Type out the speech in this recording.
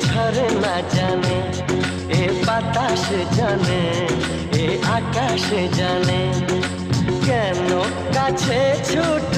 ঝরনা জানে, এ বাতাস জানে, এ আকাশ জানে, কেন কাছে ছুট